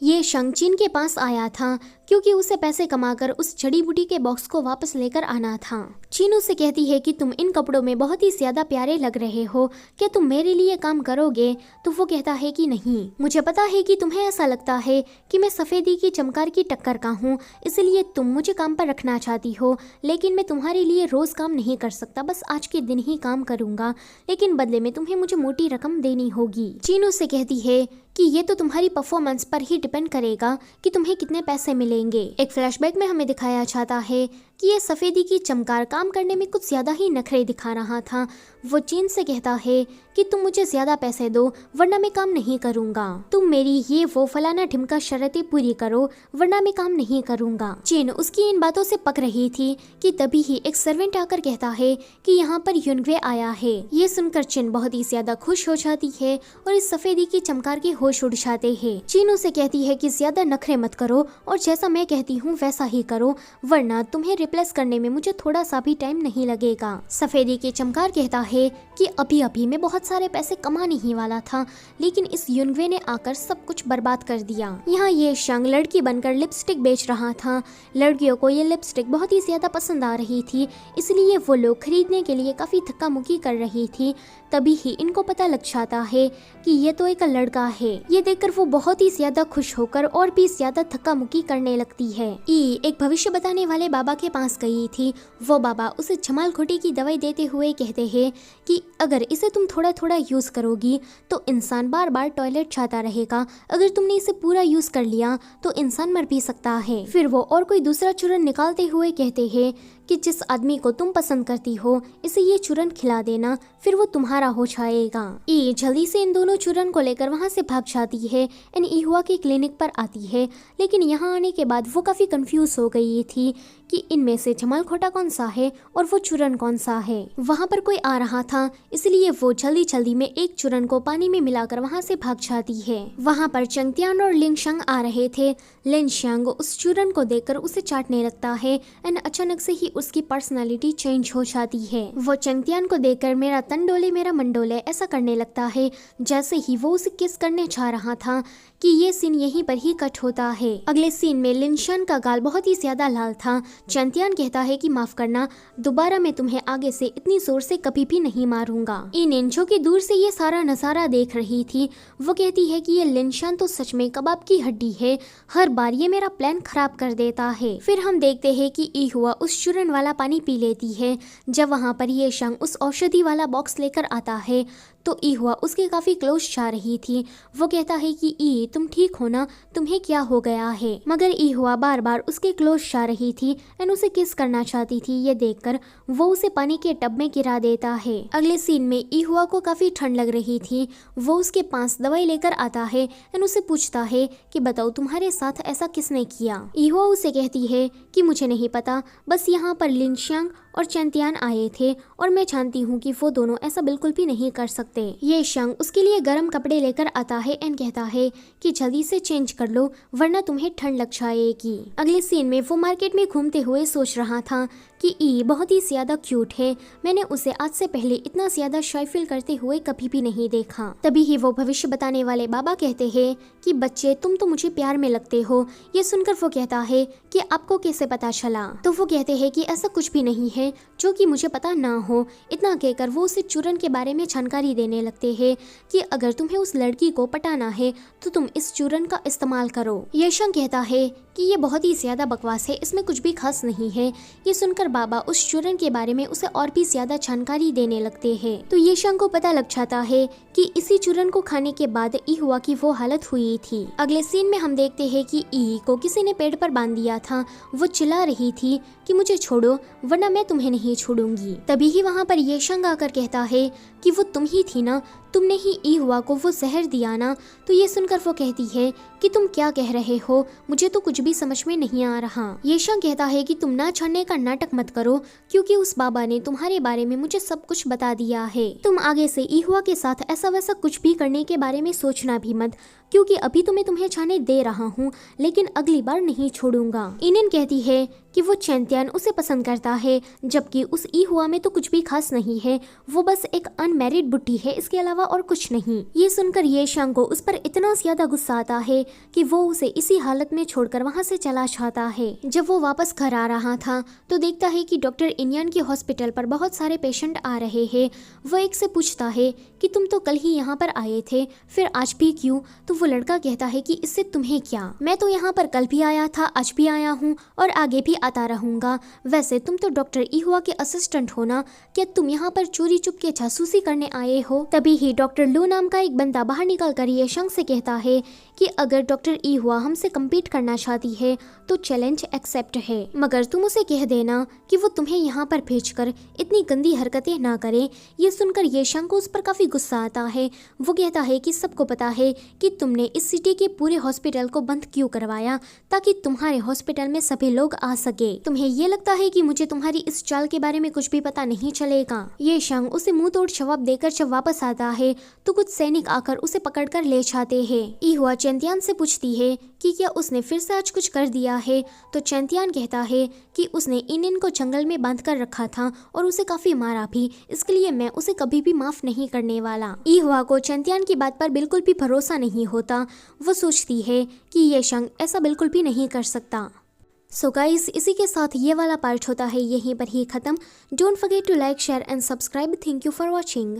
ये शंगचिन के पास आया था क्योंकि उसे पैसे कमाकर उस जड़ी बूटी के बॉक्स को वापस लेकर आना था। चीन उसे कहती है कि तुम इन कपड़ों में बहुत ही ज्यादा प्यारे लग रहे हो, क्या तुम मेरे लिए काम करोगे? तो वो कहता है कि नहीं, मुझे पता है कि तुम्हें ऐसा लगता है कि मैं सफेदी की चमकार की टक्कर का हूँ, इसलिए तुम मुझे काम पर रखना चाहती हो, लेकिन मैं तुम्हारे लिए रोज काम नहीं कर सकता, बस आज के दिन ही काम करूंगा, लेकिन बदले में तुम्हें मुझे मोटी रकम देनी होगी। चीन उसे कहती है कि ये तो तुम्हारी परफॉर्मेंस पर ही डिपेंड करेगा कि तुम्हें कितने पैसे मिलेंगे। एक फ्लैशबैक में हमें दिखाया जाता है कि ये सफेदी की चमकार काम करने में कुछ ज्यादा ही नखरे दिखा रहा था। वो चीन से कहता है कि तुम मुझे ज्यादा पैसे दो वरना मैं काम नहीं करूंगा, तुम मेरी ये वो फलाना ढिमका शर्तें पूरी करो वरना मैं काम नहीं करूंगा। चीन उसकी इन बातों से पक रही थी कि तभी ही एक सर्वेंट आकर कहता है कि यहाँ पर युनग्वे आया है। ये सुनकर चीन बहुत ही ज्यादा खुश हो जाती है और इस सफेदी की चमकार के होश उड़ जाते हैं। चीन उसे कहती है कि ज्यादा नखरे मत करो और जैसा मैं कहती हूँ वैसा ही करो वरना तुम्हें रिप्लेस करने में मुझे थोड़ा सा भी टाइम नहीं लगेगा। सफेदी के चमकार कहता है कि अभी अभी मैं बहुत सारे पैसे कमाने ही वाला था, लेकिन इस युनग्वे ने आकर सब कुछ बर्बाद कर दिया। यहाँ ये शंग लड़की बनकर लिपस्टिक बेच रहा था। लड़कियों को ये लिपस्टिक बहुत ही ज्यादा पसंद आ रही थी, इसलिए वो लोग खरीदने के लिए काफी धक्का मुक्की कर रही थी। तभी ही इनको पता लग जाता है कि ये तो एक लड़का है। ये देखकर वो बहुत ही ज्यादा खुश होकर और भी ज्यादा धक्का मुक्की करने लगती है। ई एक भविष्य बताने वाले बाबा के पास गई थी। वो बाबा उसे जमाल खोटी की दवाई देते हुए कहते हैं कि अगर इसे तुम थोड़ा थोड़ा यूज करोगी तो इंसान बार बार टॉयलेट जाता रहेगा, अगर तुमने इसे पूरा यूज कर लिया तो इंसान मर भी सकता है। फिर वो और कोई दूसरा चूरन निकालते हुए कहते हैं कि जिस आदमी को तुम पसंद करती हो इसे ये चूरन खिला देना, फिर वो तुम्हारा हो जाएगा। ई जल्दी से इन दोनों चूरन को लेकर वहाँ से भाग जाती है एंड इहुआ के क्लिनिक पर आती है, लेकिन यहाँ आने के बाद वो काफी कंफ्यूज हो गई थी कि इनमें से जमाल खोटा कौन सा है और वो चूरन कौन सा है। वहाँ पर कोई आ रहा था, इसलिए वो जल्दी जल्दी में एक चूरन को पानी में मिलाकर वहाँ से भाग जाती है। वहाँ पर चंगतियान और लिंगशंग आ रहे थे। लिंगशंग उस चूरन को देखकर उसे चाटने लगता है एंड अचानक से ही उसकी पर्सनालिटी चेंज हो जाती है। वो चंगतियान को देखकर मेरा तन डोले मेरा मन डोले ऐसा करने लगता है। जैसे ही वो उसे किस करने जा रहा था कि ये सीन यहीं पर ही कट होता है। अगले सीन में लिंशन का गाल बहुत ही ज्यादा लाल था। चंतियान कहता है कि माफ करना, दोबारा मैं तुम्हें आगे से इतनी जोर से कभी भी नहीं मारूंगा। इन जो कि दूर से ये सारा नजारा देख रही थी, वो कहती है कि ये लिंशन तो सच में कबाब की हड्डी है, हर बार ये मेरा प्लान खराब कर देता है। फिर हम देखते हैं कि इहुआ उस चूरन वाला पानी पी लेती है। जब वहाँ पर ये शंग उस औषधि वाला बॉक्स लेकर आता है तो इहुआ उसके काफी क्लोज जा रही थी। वो कहता है कि ई तुम ठीक हो ना, तुम्हें क्या हो गया है? मगर इहुआ बार बार उसके क्लोज जा रही थी एंड उसे किस करना चाहती थी। ये देखकर वो उसे पानी के टब में गिरा देता है। अगले सीन में इहुआ को काफी ठंड लग रही थी। वो उसके पास दवाई लेकर आता है एंड उसे पूछता है कि बताओ तुम्हारे साथ ऐसा किसने किया? इहुआ उसे कहती है कि मुझे नहीं पता, बस यहाँ पर लिंशियांग और चंतियान आए थे और मैं जानती हूँ कि वो दोनों ऐसा बिल्कुल भी नहीं कर सकते। ये शंग उसके लिए गर्म कपड़े लेकर आता है एंड कहता है कि जल्दी से चेंज कर लो वरना तुम्हें ठंड लग जाएगी। अगले सीन में वो मार्केट में घूमते हुए सोच रहा था कि ई बहुत ही ज्यादा क्यूट है, मैंने उसे आज से पहले इतना ज्यादा शाय फील करते हुए कभी भी नहीं देखा। तभी ही वो भविष्य बताने वाले बाबा कहते हैं कि बच्चे तुम तो मुझे प्यार में लगते हो। ये सुनकर वो कहता है कि आपको कैसे पता चला? तो वो कहते हैं कि ऐसा कुछ भी नहीं है जो कि मुझे पता ना हो। इतना कहकर वो उसे चूरन के बारे में जानकारी देने लगते हैं कि अगर तुम्हें उस लड़की को पटाना है तो तुम इस चूरन का इस्तेमाल करो। ये शंग कहता है कि ये बहुत ही ज्यादा बकवास है, इसमें कुछ भी खास नहीं है। ये सुनकर बाबा उस चूरन के बारे में उसे और भी ज्यादा जानकारी देने लगते हैं। तो ये शंग को पता लग जाता है कि इसी चूरन को खाने के बाद इहुआ की वो हालत हुई थी। अगले सीन में हम देखते हैं कि ई को किसी ने पेड़ पर बांध दिया था। वो चिल्ला रही थी कि मुझे छोड़ो वरना मैं तुम्हें नहीं छोड़ूंगी। तभी ही वहाँ पर ये शंग आकर कहता है कि वो तुम ही थी ना, तुमने ही इहुआ को वो जहर दिया ना। तो ये सुनकर वो कहती है कि तुम क्या कह रहे हो, मुझे तो कुछ भी समझ में नहीं आ रहा। ये शंग कहता है कि तुम ना जानने का नाटक मत करो, क्योंकि उस बाबा ने तुम्हारे बारे में मुझे सब कुछ बता दिया है। तुम आगे से इहुआ के साथ ऐसा वैसा कुछ भी करने के बारे में सोचना भी मत, क्योंकि अभी तो मैं तुम्हें जाने दे रहा हूँ लेकिन अगली बार नहीं छोड़ूंगा। इनिन कहती है कि वो चैंतियन उसे पसंद करता है, जबकि उस ई हुआ में तो कुछ भी खास नहीं है, वो बस एक अनमैरिड बुट्टी है, इसके अलावा और कुछ नहीं। ये सुनकर ये शांग को उस पर इतना ज्यादा गुस्सा आता है कि वो उसे इसी हालत में छोड़कर वहाँ से चला जाता है। जब वो वापस घर आ रहा था तो देखता है कि डॉक्टर इनियन के हॉस्पिटल पर बहुत सारे पेशेंट आ रहे हैं। वो एक से पूछता है कि तुम तो कल ही यहाँ पर आए थे, फिर आज भी क्यों? तो वो लड़का कहता है कि इससे तुम्हें क्या, मैं तो यहाँ पर कल भी आया था, आज भी आया हूँ और आगे भी आता रहूंगा। वैसे तुम तो डॉक्टर इहुआ के असिस्टेंट हो ना, क्या तुम यहाँ पर चोरी चुप के जासूसी करने आए हो? तभी ही डॉक्टर लू नाम का एक बंदा बाहर निकल कर ये शंग से कहता है कि अगर डॉक्टर इहुआ हमसे कम्पीट करना चाहती है तो चैलेंज एक्सेप्ट है, मगर तुम उसे कह देना कि वो तुम्हें यहाँ पर भेजकर इतनी गंदी हरकतें ना करे। ये सुनकर ये शंग को उस पर काफी गुस्सा आता है। वो कहता है कि सबको पता है कि तुमने इस सिटी के पूरे हॉस्पिटल को बंद क्यों करवाया, ताकि तुम्हारे हॉस्पिटल में सभी लोग आ सके। तुम्हें ये लगता है कि मुझे तुम्हारी इस चाल के बारे में कुछ भी पता नहीं चलेगा। ये शंग उसे मुंह तोड़ जवाब देकर जब वापस आता है तो कुछ सैनिक आकर उसे पकड़कर ले जाते हैं। इहुआ चैंतियन से पूछती है कि क्या उसने फिर से आज कुछ कर दिया है, तो चैंतियन कहता है कि उसने इनियन को जंगल में बांध कर रखा था और उसे काफी मारा भी, इसके लिए मैं उसे कभी भी माफ नहीं करने वाला। इहुआ को चैंतियन की बात पर बिल्कुल भी भरोसा नहीं होता। वो सोचती है कि ये शंग ऐसा बिल्कुल भी नहीं कर सकता। सो गाइस, इसी के साथ ये वाला पार्ट होता है यहीं पर ही खत्म। Don't forget to like, share and subscribe. Thank you for watching.